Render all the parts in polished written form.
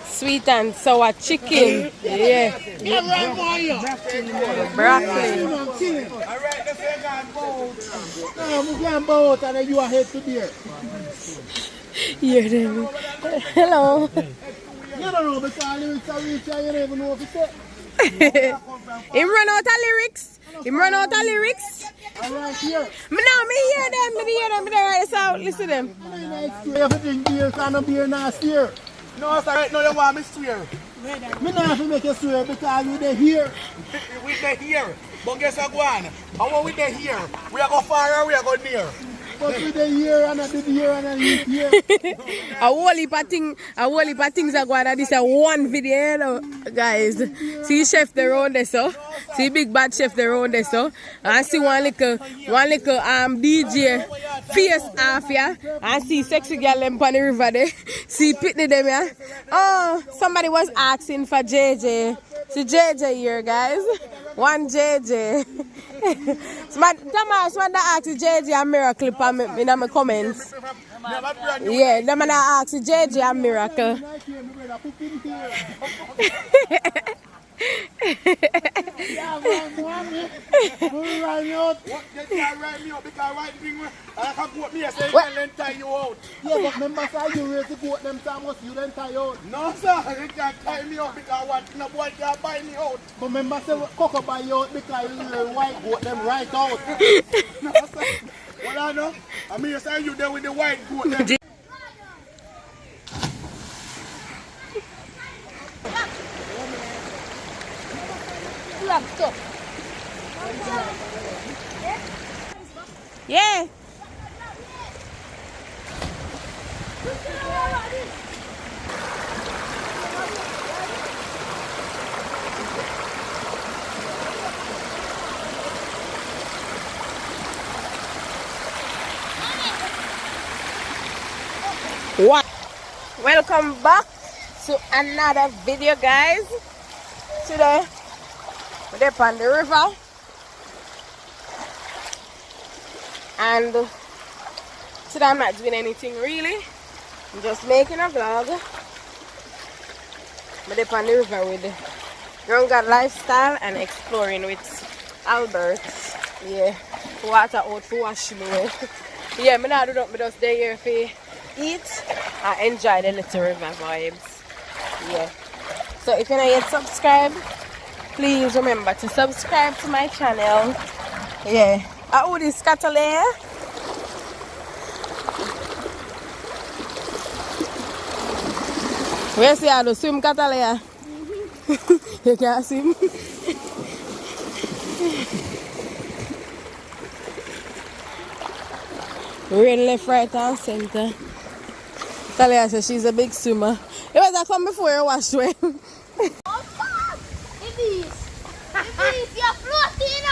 Sweet and sour chicken. Yeah. Broccoli. Alright, the second boat. No, we can boat and then you are head to there. Hear them. Hello. You don't know because lyrics are rich and you don't even know what to say. Him run out of lyrics. Alright, here. Me hear them. Me hear them. Me write this out. Listen to them. You have to drink beer because no beer not steer. No, sir, right now you want me swear. Me not have to make you swear because you there here. We there here. But guess what, Gwan? And when we there here, we are go far or we are go near. But we there here and I did here and I live here. A whole heap of things are going on. This is one video, you know, guys. See chef the round there, so. See big bad chef the round there, so. And see one little DJ face half here. And see sexy girl them on the river there. See Pitney them here. Oh, somebody was asking for JJ. See JJ here, guys. One JJ. Thomas, when they ask JJ a miracle in my comments. Yeah, them and I ask JJ a miracle. Yeah, but members are you ready to vote them Thomas, you then tie out. No sir, they can't tie me out because what no boy can't buy me out. But members say Coco buy you out because you white goat them right out. No sir. Well I know. I mean you say you there with the white goat them. Yeah. What? Welcome back to another video, guys. Today we're up on the river and today I'm not doing anything really. I'm just making a vlog. We're up on the river with Young God Lifestyle and exploring with Albert. Yeah, water out for wash me away. Yeah, I'm not doing nothing, just there here for eat and enjoy the little river vibes. Yeah. So if you're not yet subscribed, please remember to subscribe to my channel. Yeah. Oh, this Catalina. Where see how to swim, Catalina? You can't swim. Rain left, right, and center. Catalina says she's a big swimmer. You better come before you wash away. You're floating.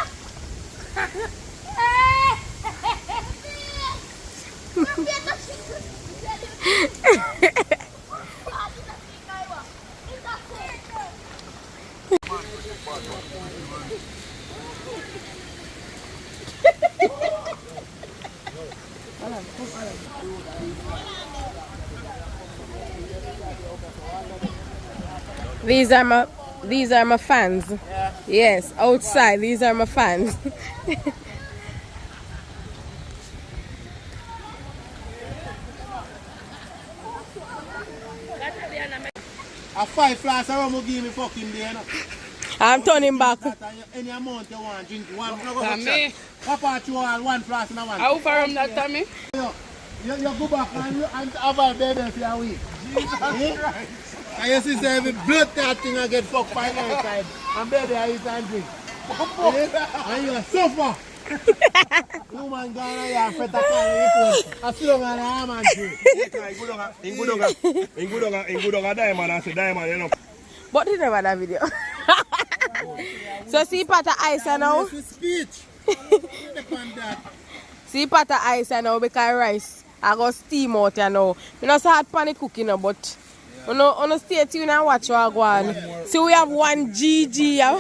These are my fans. Yeah. Yes, outside. These are my fans. A 5 flasks around will give me fucking there. I'm turning back. Any amount you want, drink one. Tommy. What part you want? One flask and one. How far from that, Tommy? You go back and have a baby for a week. Jesus Christ. And you see, every blood that thing I get fucked by the side. And baby, I eat and drink. And you suffer. Woman gone and you have fed a car. I still got an arm and drink. In good on a diamond, I say diamond, you know. But you never that video. So see pot of ice now. Speech. See pot of ice now because rice. I go steam out you know. You know, so hard panic cooking now, but you know, stay tuned and watch what go on. See, we have 1 GG, yeah?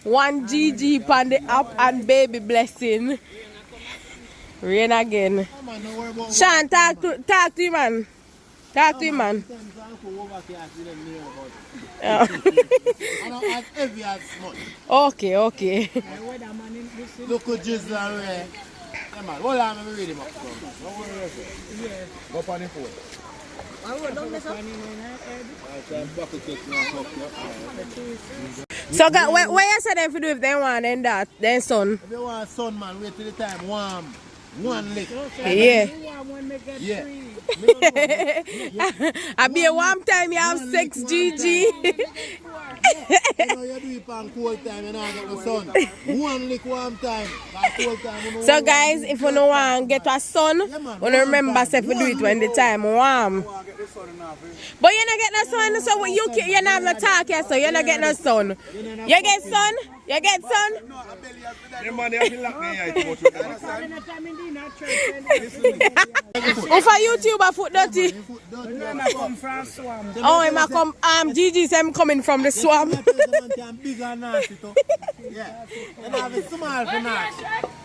1 GG on the app and baby blessing. Rain again. Come on, don't worry about Sean, talk to him, man. Talk to him, man. I don't have heavy as much. Okay, okay. Look at Jesus already. Yeah, man. Hold on, let me read him up. Don't worry about it. Go up on the phone. So, where you say them to do if they want and that, then son? If you want sun, man, wait till the time warm. One lick. Yeah. Yeah. I be a warm time, you have 6 GG. You know, you do it on cold time, you don't get the sun. One lick warm time. Cold time, So guys, if you don't want to get a sun, you remember to do it when the time warm. But you don't get no sun, so you not have no talk here, so you don't get no sun. You get sun? You get sun? If a YouTuber foot dirty. Oh, I'm come. GG said I'm coming from the swamp. Big and nasty too. Yeah. And I have a small for nasty.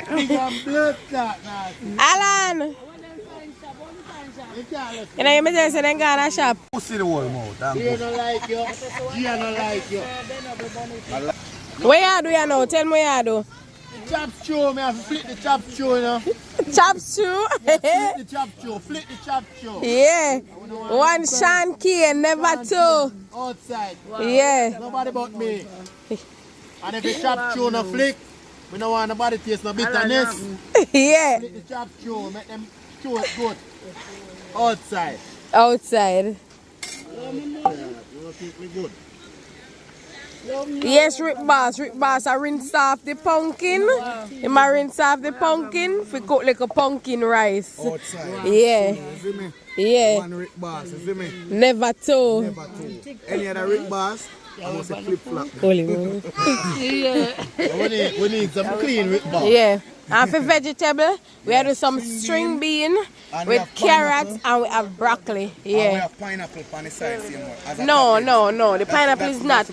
Big and blood clot nasty. Alan. You know, you say they go to the shop. Who see the whole mouth? Gia don't like you. Gia don't like you. What you do you know? Tell me what you do. The chop show, me have to flip the chop show, you know. Chop shoe? Flip the chop show, flip the chop show. Yeah. One Sean key and never two. Outside. Yeah. Nobody but me. And if the chop show no flick, we don't want nobody taste no bitterness. Yeah. Flip the chop show, make them show it good. Outside. Outside. Yeah, you don't think me good. Yes, Rick Boss, I rinse off the pumpkin. He might rinse off the pumpkin if we cook like a pumpkin rice. Outside. Yeah. See me? Yeah. One Rick Boss, see me? Never two. Never two. Any other Rick Boss, I must say flip flop. Holy moly. We need some clean Rick Boss. Yeah. And for vegetable, we have some string bean with carrots and we have broccoli. We Yeah. have pineapple on the side, same one. No. The pineapple is not.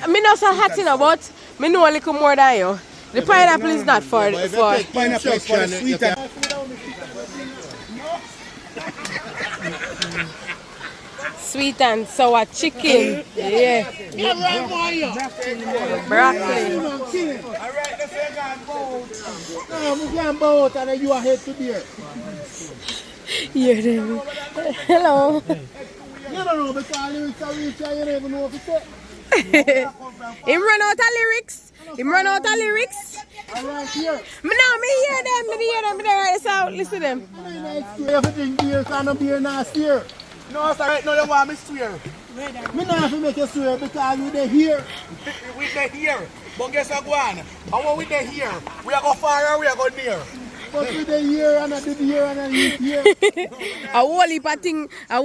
Me not so hot in but me know a little more than you. The pineapple is not for. Pineapple is for the sweet and Sweet and sour chicken. Yeah. Broccoli. Alright, let's say boat. No, we can't boat and then you are head to there. Yeah, then. Hello. You don't know because lyrics are rich and you don't even know if it's Him run out of lyrics. Alright, here. Me hear them. Me hear them. Listen to them. Everything beer can't beer not steer. no, sorry, no, you want me swear. Me not have to make you swear because you there here. We there here, but guess what, Gwan? And when we there here, we are go far or we are go near. But we there here and I did here and I live here. A whole heap of things are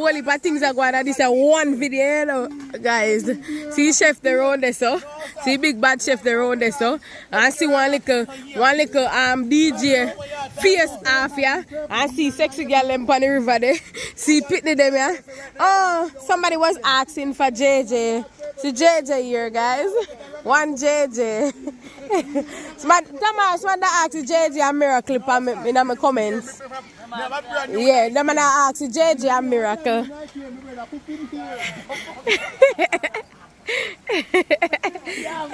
going on. This is one video, you know, guys. See chef the round there, so. See big bad chef the round there, so. And see one little DJ face off here. And see sexy girl them on the river there. See Pitney them here. Oh, somebody was asking for JJ. See JJ here, guys. One JJ. Thomas, when I ask JJ a miracle in my comments. Yeah, them man ask JJ a miracle. Yeah,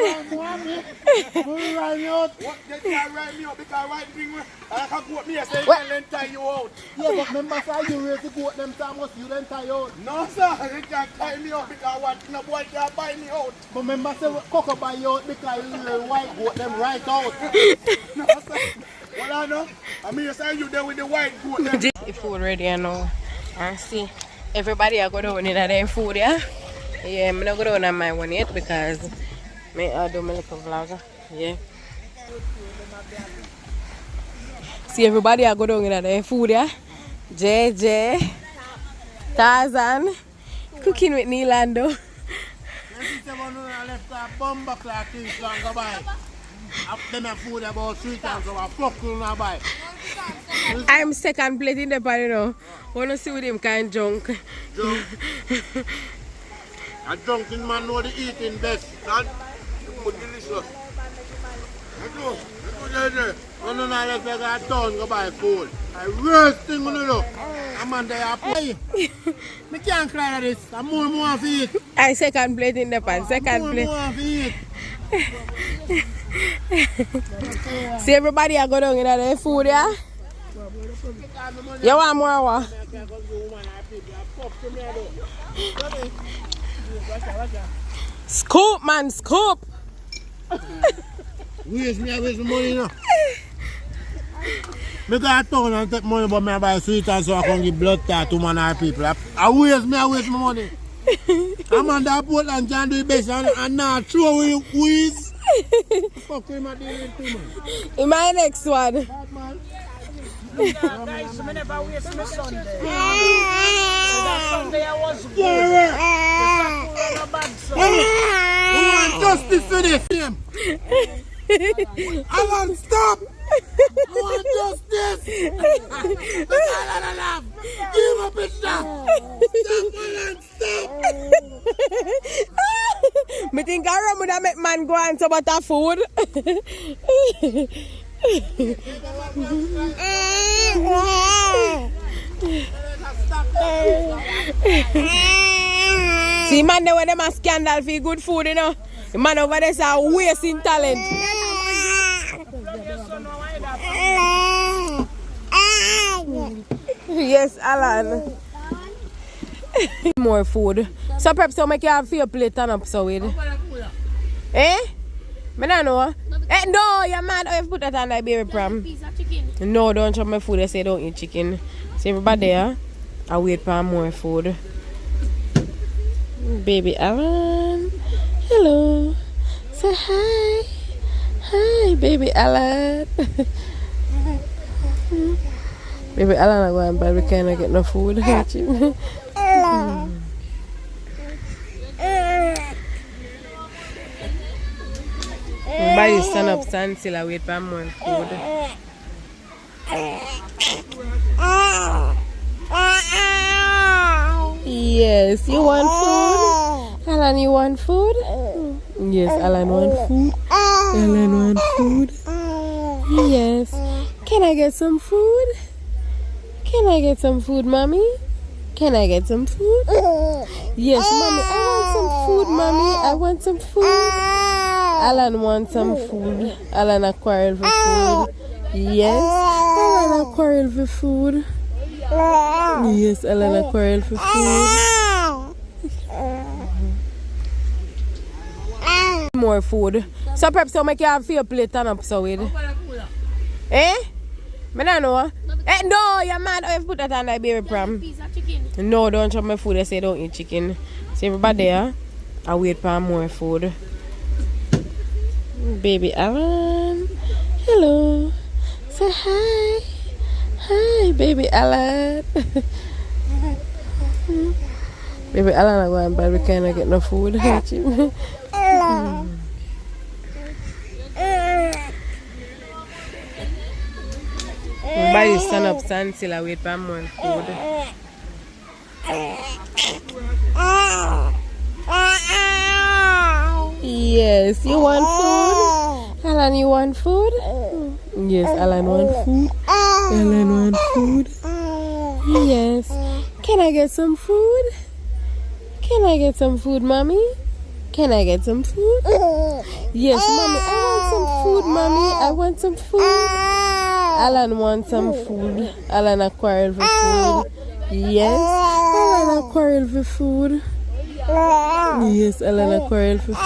but remember say you raise the goat them time must you then tie out. No, sir, they can't tie me out because what? No boy can't buy me out. But remember say Coco buy you out because you the white goat them right out. No, sir. Well, I know. I mean, you say you there with the white goat. Them. The food ready, you know. And see, everybody I go down in their food, yeah? Yeah, I'm not going on my one yet because I do my little vlog. Yeah. See, everybody I go down in their food, yeah? JJ, Tarzan, cooking with Nilando. Left a bomber clock things long go by. Then I food about 3 times so I fuck will not buy. I'm second plate in the party, you know. Wanna see with him kind junk. A drunken man know the eating best. That food delicious. Let's go. Let's go, JJ. No, let's go to town go buy food. The worst thing we do. I'm on there play. I can't cry at this. I'm more for it. I second plate in the pan. Second plate. More for it. See everybody I go down in the food, yeah? You want more? What? Scoop, man, scoop. Waste my money now. I go to town and take money, but I buy sweet and so I can give blood clot to man people. I waste my money. I'm on that boat and John do the best and now throw away whiz. Fuck with my dealing too, man. In my next one. Guys, I never waste my Sunday. That Sunday I was good. Who want justice for this? Alan, stop! I want justice! That's all I love. Give him a picture! Stop, Alan, stop! I think I would make man go and some butter food. See, man, they want them a scandal for good food, you know. The man over there is a wasting talent. Yes, Alan. More food. So perhaps I'll make you have your plate and up so with. Eh? I don't know. Eh, no, you're mad. I've put that on that baby pram. No, don't chop my food. I say don't eat chicken. See everybody there? I wait for more food. Baby Alan. Hello. Say hi. Hi, baby Alan. Baby Alan are going bad. We can't get no food. Everybody stand up, stand still. I wait for more food. Yes, you want food? Alan, you want food? Yes, Alan want food. Alan want food. Yes. Can I get some food? Can I get some food, mommy? Can I get some food? Yes, mommy, I want some food, mommy. I want some food. Alan wants some food. Alan a quarrel for food. Yes, Alan a quarrel for food. Yes, Alan a quarrel for food. More food. So perhaps I'll make you have your plate and up so with. Eh? I don't know. Eh, no, you're mad. I've put that on that baby pram. No, don't chop my food. I say don't eat chicken. See everybody there? I wait for more food. Baby Alan. Hello. Say hi. Hi, baby Alan. Baby Alan are going bad. We can't get no food. Everybody stand up, stand still. I wait for more food. Yes, you want food? Alan, you want food? Yes, Alan want food. Alan want food. Yes. Can I get some food? Can I get some food, mommy? Can I get some food? Yes, mommy, I want some food, mommy. I want some food. Alan wants some food. Alan a quarrel for food. Yes, Alan a quarrel for food. Yes, Alan a quarrel for food.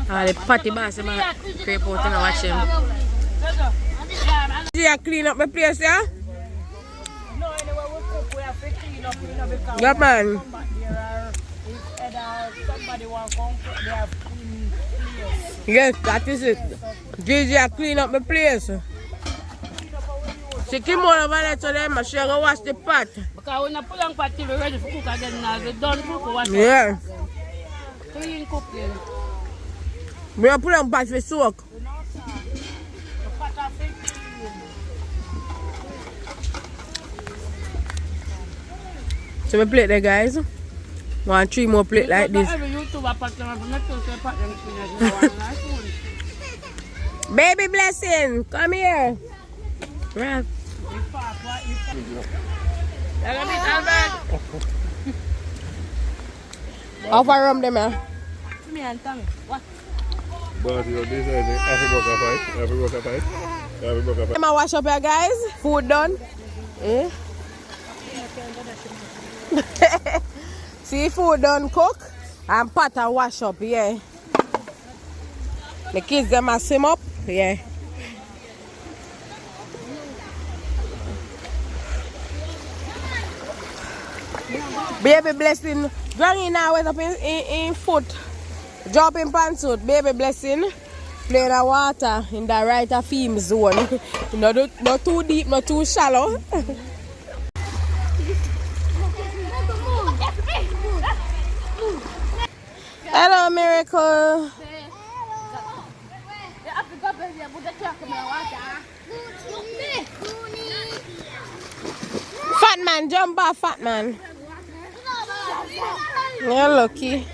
The party boss, I'm creep out and watch him. You clean up my place, yeah? No, anyway, we cook, we have to clean up, because yeah, man. Somebody want to come cook, they have clean place. Yes, that is it. Gigi, clean up my place. She came over there to them, she go wash the pot. Because when I pull on pot, we're ready for cook again now. They done cook, wash yeah. Clean cooking. We are putting on pot for soak. So we plate there, guys. Want 3 more plate like this. Every YouTuber pattern of network say pattern finish. Baby blessing, come here. Right. How far from them, eh? Me and Tommy. What? But you know, this is every broke a fight. I'm gonna wash up here, guys. Food done. Eh? See, food done cook and pot and wash up, yeah. The kids them a swim up, yeah. Baby blessing, granny now went up in foot, jumping pantsuit. Baby blessing, play the water in the right of theme zone. Not too deep, not too shallow. Hello, Miracle. Fat man, jump off, fat man. You're lucky.